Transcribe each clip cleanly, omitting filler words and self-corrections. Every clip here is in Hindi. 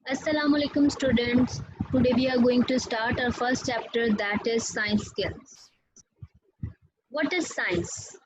Assalamualaikum students. Today we are going to start our first chapter, that is science skills. What is science?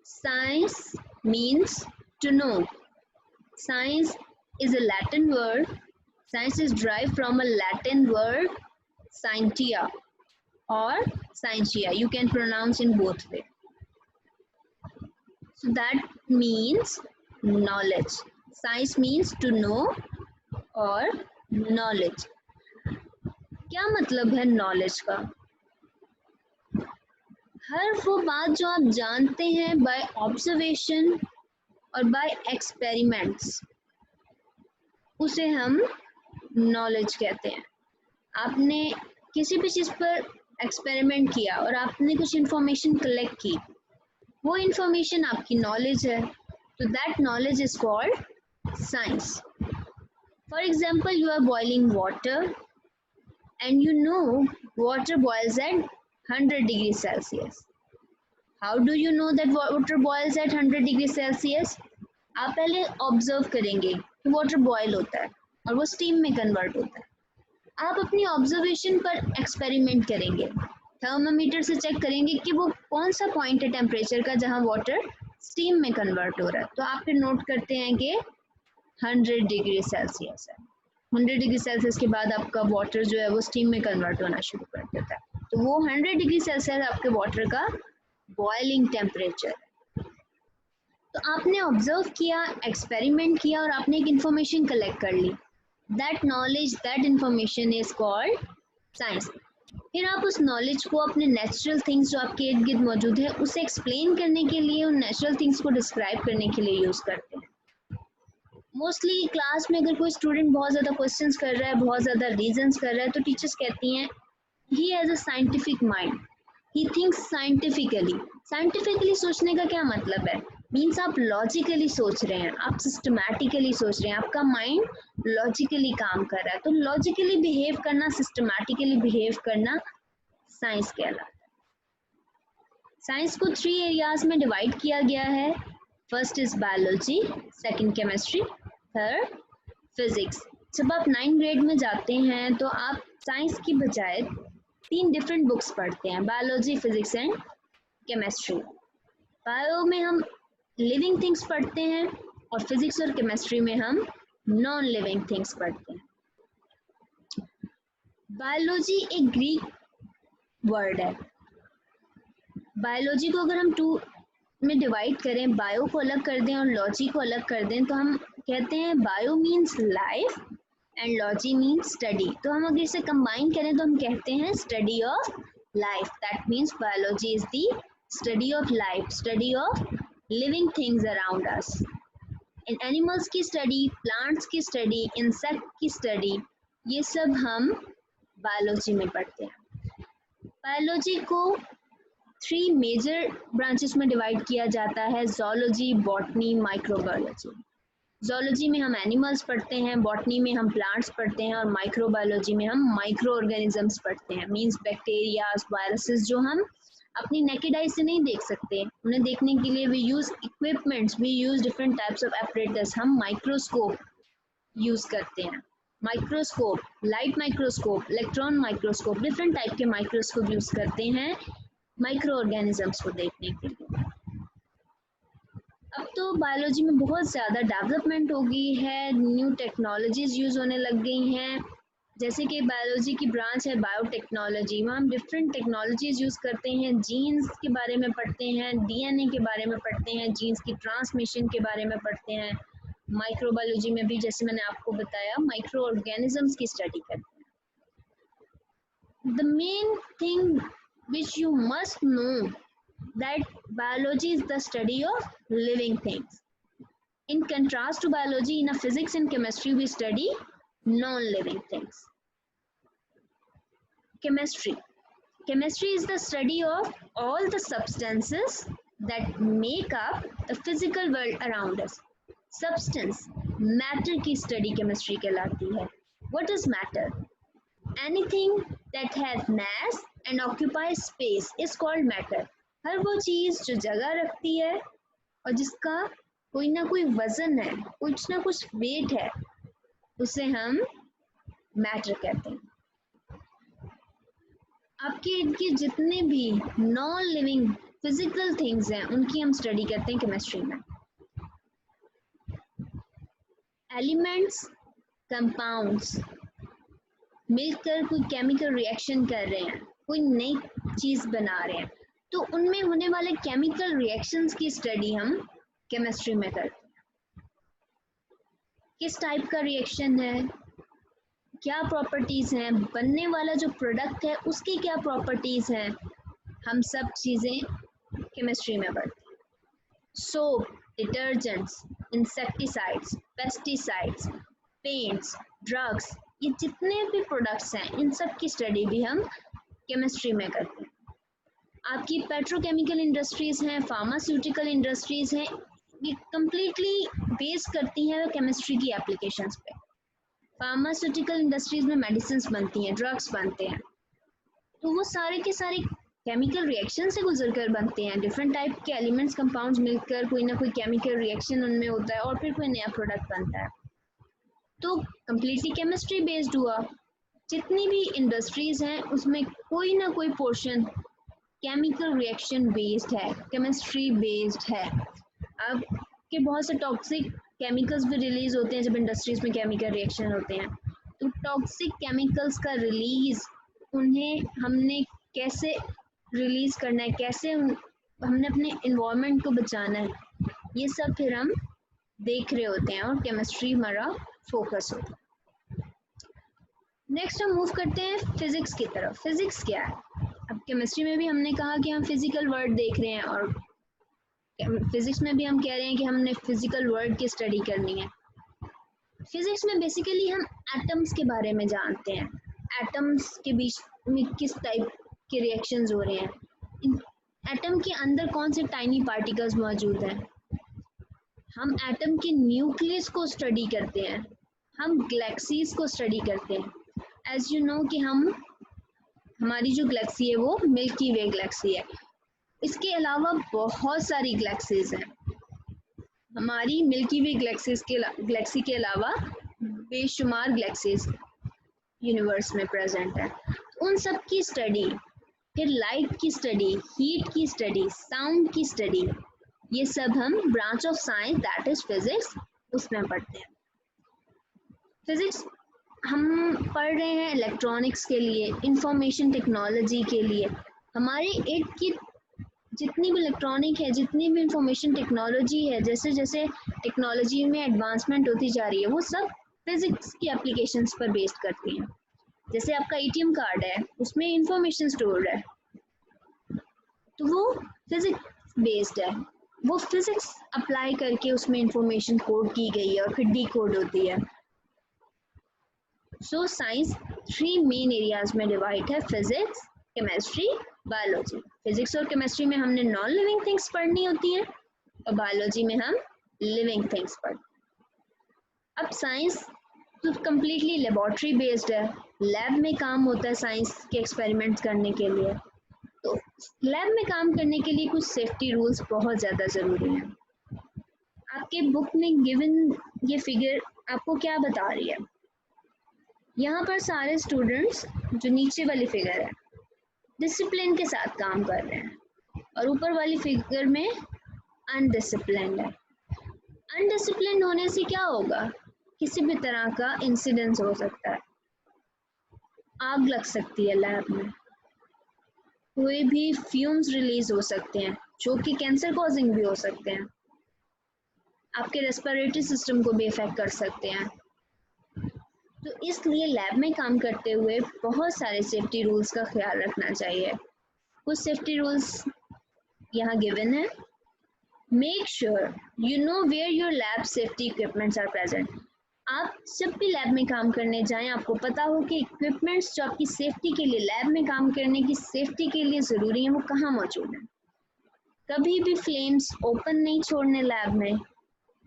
Science means to know. Science is a Latin word. Science is derived from a Latin word scientia or scientia. You can pronounce in both ways. So that means knowledge. Science means to know और knowledge. क्या मतलब है knowledge का? हर वो बात जो आप जानते हैं बाय ऑब्जर्वेशन और बाय एक्सपेरिमेंट्स, उसे हम नॉलेज कहते हैं. आपने किसी भी चीज़ पर एक्सपेरिमेंट किया और आपने कुछ इंफॉर्मेशन कलेक्ट की, वो इंफॉर्मेशन आपकी नॉलेज है, तो that knowledge is called science. For example, you are boiling water and you know water boils at 100 degrees Celsius. How do you know that water boils at 100 degrees Celsius? आप पहले ऑब्जर्व करेंगे कि वाटर बॉयल होता है और वो स्टीम में कन्वर्ट होता है. आप अपनी ऑब्जर्वेशन पर एक्सपेरिमेंट करेंगे, थर्मामीटर से चेक करेंगे कि वो कौन सा पॉइंट है टेम्परेचर का जहाँ वाटर स्टीम में कन्वर्ट हो रहा है. तो आप फिर नोट करते हैं कि 100 डिग्री सेल्सियस है. 100 डिग्री सेल्सियस के बाद आपका वाटर जो है वो स्टीम में कन्वर्ट होना शुरू कर देता है. तो वो 100 डिग्री सेल्सियस आपके वाटर का बॉइलिंग टेम्परेचर है. तो आपने ऑब्जर्व किया, एक्सपेरिमेंट किया और आपने एक इंफॉर्मेशन कलेक्ट कर ली. That knowledge, that information is called science. फिर आप उस नॉलेज को अपने नेचुरल थिंग्स जो आपके इर्द गिर्द मौजूद है उसे एक्सप्लेन करने के लिए, उन नेचुरल थिंग्स को डिस्क्राइब करने के लिए यूज़ करते हैं. मोस्टली क्लास में अगर कोई स्टूडेंट बहुत ज़्यादा क्वेश्चंस कर रहा है, बहुत ज़्यादा रीजंस कर रहा है, तो टीचर्स कहती हैं he has a scientific mind, he thinks scientifically. Scientifically सोचने का क्या मतलब है? मीन्स आप लॉजिकली सोच रहे हैं, आप सिस्टमैटिकली सोच रहे हैं, आपका माइंड लॉजिकली काम कर रहा है. तो लॉजिकली बिहेव करना, सिस्टमैटिकली बिहेव करना साइंस कहलाता है. साइंस को 3 एरियाज में डिवाइड किया गया है. First is biology, second chemistry, third physics. जब आप 9th ग्रेड में जाते हैं तो आप साइंस की बजाय 3 डिफरेंट बुक्स पढ़ते हैं, biology, physics and chemistry. Bio में हम लिविंग थिंग्स पढ़ते हैं और फिजिक्स और केमिस्ट्री में हम नॉन लिविंग थिंग्स पढ़ते हैं. बायोलॉजी एक ग्रीक वर्ड है. बायोलॉजी को अगर हम 2 में डिवाइड करें, बायो को अलग कर दें और लॉजी को अलग कर दें, तो हम कहते हैं bio means life and logy means study. तो हम अगर इसे कंबाइन करें तो हम कहते हैं study of life. That means biology is the study of life, study of living things around us. In animals की स्टडी, प्लांट्स की स्टडी, इंसेक्ट की स्टडी, ये सब हम बायोलॉजी में पढ़ते हैं. बायोलॉजी को 3 मेजर ब्रांचेस में डिवाइड किया जाता है, ज़ूलॉजी, बॉटनी, माइक्रोबायोलॉजी. ज़ूलॉजी में हम एनिमल्स पढ़ते हैं, बॉटनी में हम प्लांट्स पढ़ते हैं और माइक्रोबायोलॉजी में हम माइक्रो ऑर्गेनिजम्स पढ़ते हैं. मींस बैक्टीरियाज, वायरसेस जो हम अपनी नेकेड आई से नहीं देख सकते, उन्हें देखने के लिए we use equipments, we use different types of apparatus. हम माइक्रोस्कोप यूज़ करते हैं. Microscope, light microscope, electron microscope, different type के माइक्रोस्कोप यूज़ करते हैं माइक्रो ऑर्गेनिजम्स को देखने के लिए. अब तो बायोलॉजी में बहुत ज़्यादा डेवलपमेंट हो गई है, न्यू टेक्नोलॉजीज यूज़ होने लग गई हैं. जैसे कि बायोलॉजी की ब्रांच है बायोटेक्नोलॉजी, वहाँ हम डिफरेंट टेक्नोलॉजीज यूज़ करते हैं. जीन्स के बारे में पढ़ते हैं, डीएनए के बारे में पढ़ते हैं, जीन्स की ट्रांसमिशन के बारे में पढ़ते हैं. माइक्रोबायोलॉजी में भी, जैसे मैंने आपको बताया, माइक्रो ऑर्गेनिजम्स की स्टडी करते हैं. The main thing which you must know that biology is the study of living things. In contrast to biology, in a physics and chemistry we study non-living things. Chemistry. Chemistry is the study of all the substances that make up the physical world around us. Substance, matter की study chemistry कहलाती है. What is matter? Anything that has mass and occupies space is called matter. हर वो चीज़ जो जगह रखती है और जिसका कोई ना कोई वजन है, कुछ ना कुछ वेट है, उसे हम मैटर कहते हैं। आपके इनके जितने भी नॉन लिविंग फिजिकल थिंग्स हैं उनकी हम स्टडी करते हैं केमिस्ट्री में। एलिमेंट्स, कंपाउंड्स मिलकर कोई केमिकल रिएक्शन कर रहे हैं, कोई नई चीज बना रहे हैं, तो उनमें होने वाले केमिकल रिएक्शंस की स्टडी हम केमिस्ट्री में करते हैं। किस टाइप का रिएक्शन है, क्या प्रॉपर्टीज हैं, बनने वाला जो प्रोडक्ट है उसकी क्या प्रॉपर्टीज हैं, हम सब चीजें केमिस्ट्री में पढ़ते हैं। Soap, detergents, insecticides, pesticides, paints, drugs, ये जितने भी प्रोडक्ट्स हैं इन सब की स्टडी भी हम केमिस्ट्री में करते हैं। आपकी पेट्रोकेमिकल इंडस्ट्रीज हैं, फार्मास्यूटिकल इंडस्ट्रीज हैं, ये कम्प्लीटली बेस करती हैं केमिस्ट्री की एप्लीकेशंस पे। फार्मास्यूटिकल इंडस्ट्रीज में मेडिसिन बनती हैं, ड्रग्स बनते हैं, तो वो सारे के सारे केमिकल रिएक्शन से गुजर कर बनते हैं। डिफरेंट टाइप के एलिमेंट्स, कंपाउंड्स मिलकर कोई ना कोई केमिकल रिएक्शन उनमें होता है और फिर कोई नया प्रोडक्ट बनता है, तो कम्प्लीटली केमिस्ट्री बेस्ड हुआ। जितनी भी इंडस्ट्रीज हैं उसमें कोई ना कोई पोर्शन केमिकल रिएक्शन बेस्ड है, केमिस्ट्री बेस्ड है। अब के बहुत से टॉक्सिक केमिकल्स भी रिलीज होते हैं जब इंडस्ट्रीज में केमिकल रिएक्शन होते हैं, तो टॉक्सिक केमिकल्स का रिलीज, उन्हें हमने कैसे रिलीज करना है, कैसे हमने अपने इन्वायरमेंट को बचाना है, ये सब फिर हम देख रहे होते हैं और केमिस्ट्री हमारा फोकस होता है। नेक्स्ट हम मूव करते हैं फिजिक्स की तरफ। फिजिक्स क्या है? अब केमिस्ट्री में भी हमने कहा कि हम फिजिकल वर्ल्ड देख रहे हैं और फिजिक्स में भी हम कह रहे हैं कि हमने फिजिकल वर्ल्ड की स्टडी करनी है। फिजिक्स में बेसिकली हम एटम्स के बारे में जानते हैं, एटम्स के बीच में किस टाइप के रिएक्शंस हो रहे हैं, एटम के अंदर कौन से टाइनी पार्टिकल्स मौजूद हैं, हम एटम के न्यूक्लियस को स्टडी करते हैं, हम गैलेक्सीज को स्टडी करते हैं। एज यू नो कि हमारी जो गैलेक्सी है वो मिल्की वे गैलेक्सी है, इसके अलावा बहुत सारी गैलेक्सीज हैं। हमारी मिल्की वे गैलेक्सी के अलावा बेशुमार गैलेक्सीज यूनिवर्स में प्रेजेंट है। उन सब की स्टडी, फिर लाइट की स्टडी, हीट की स्टडी, साउंड की स्टडी, ये सब हम branch of science that is physics उसमें पढ़ते हैं। फिजिक्स हम पढ़ रहे हैं इलेक्ट्रॉनिक्स के लिए, इंफॉर्मेशन टेक्नोलॉजी के लिए। हमारे इर्द की जितनी भी इलेक्ट्रॉनिक है, जितनी भी इंफॉर्मेशन टेक्नोलॉजी है, जैसे जैसे टेक्नोलॉजी में एडवांसमेंट होती जा रही है, वो सब फिजिक्स की एप्लीकेशंस पर बेस्ड करती हैं। जैसे आपका एटीएम कार्ड है, उसमें इंफॉर्मेशन स्टोर्ड है, तो वो फिजिक्स बेस्ड है, वो फिजिक्स अप्लाई करके उसमें इंफॉर्मेशन कोड की गई है और फिर डी कोड होती है। सो साइंस 3 मेन एरियाज में डिवाइड है, फिजिक्स, केमिस्ट्री, बायोलॉजी। फिजिक्स और केमिस्ट्री में हमने नॉन लिविंग थिंग्स पढ़नी होती हैं और बायोलॉजी में हम लिविंग थिंग्स पढ़ते हैं। अब साइंस तो कम्प्लीटली लेबोरेटरी बेस्ड है, लैब में काम होता है साइंस के एक्सपेरिमेंट्स करने के लिए, तो लैब में काम करने के लिए कुछ सेफ्टी रूल्स बहुत ज़्यादा ज़रूरी हैं। आपके बुक में गिवन ये फिगर आपको क्या बता रही है? यहाँ पर सारे स्टूडेंट्स, जो नीचे वाली फिगर है, डिसिप्लिन के साथ काम कर रहे हैं और ऊपर वाली फिगर में अनडिसिप्लिन्ड है। अनडिसिप्लिन्ड होने से क्या होगा? किसी भी तरह का इंसिडेंस हो सकता है, आग लग सकती है लैब में, कोई भी फ्यूम्स रिलीज हो सकते हैं जो कि कैंसर कॉजिंग भी हो सकते हैं, आपके रेस्पिरेटरी सिस्टम को भी इफेक्ट कर सकते हैं। तो इसलिए लैब में काम करते हुए बहुत सारे सेफ्टी रूल्स का ख्याल रखना चाहिए। कुछ सेफ्टी रूल्स यहाँ गिवन है। Make sure you know where your lab safety equipments are present. आप जब भी लैब में काम करने जाएं, आपको पता हो कि इक्विपमेंट्स जो आपकी सेफ्टी के लिए, लैब में काम करने की सेफ्टी के लिए ज़रूरी हैं, वो कहाँ मौजूद हैं। कभी भी फ्लेम्स ओपन नहीं छोड़ने लैब में।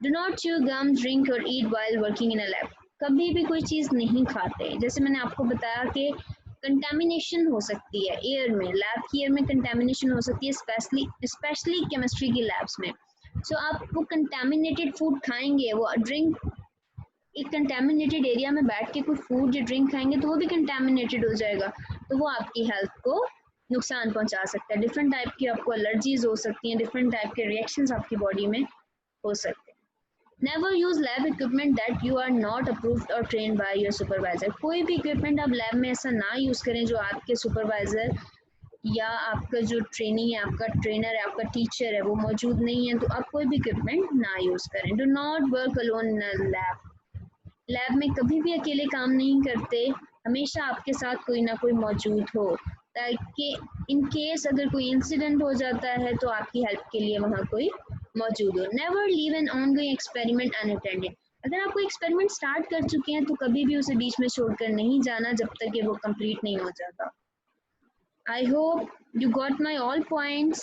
Do not chew gum, drink और eat while working in a lab. कभी भी कोई चीज़ नहीं खाते। जैसे मैंने आपको बताया कि कंटामिनेशन हो सकती है एयर में, लैब की एयर में कंटामिनेशन हो सकती है, स्पेशली केमिस्ट्री की लैब्स में। सो आप वो कंटेमिनेटेड फूड खाएंगे, वो ड्रिंक, एक कंटेमिनेटेड एरिया में बैठ के कोई फूड या ड्रिंक खाएंगे तो वो भी कंटेमिनेटेड हो जाएगा, तो वो आपकी हेल्थ को नुकसान पहुंचा सकता है। डिफरेंट टाइप की आपको एलर्जीज हो सकती हैं, डिफरेंट टाइप के रिएक्शंस आपकी बॉडी में हो सकते हैं। Never use lab equipment that you are not approved और ट्रेन बाय योर सुपरवाइजर। कोई भी इक्विपमेंट आप लैब में ऐसा ना यूज करें जो आपके सुपरवाइजर या आपका जो ट्रेनी है, आपका ट्रेनर है, आपका टीचर है, वो मौजूद नहीं है, तो आप कोई भी इक्विपमेंट ना यूज करें। Do not work alone in a lab. Lab में कभी भी अकेले काम नहीं करते, हमेशा आपके साथ कोई ना कोई मौजूद हो, ताकि इन केस अगर कोई इंसिडेंट हो जाता है तो आपकी हेल्प के लिए वहाँ कोई मौजूद हो। Never leave an ongoing experiment unattended. अगर आप कोई एक्सपेरिमेंट स्टार्ट कर चुके हैं तो कभी भी उसे बीच में छोड़कर नहीं जाना जब तक कि वो कंप्लीट नहीं हो जाता। I hope you got my all points.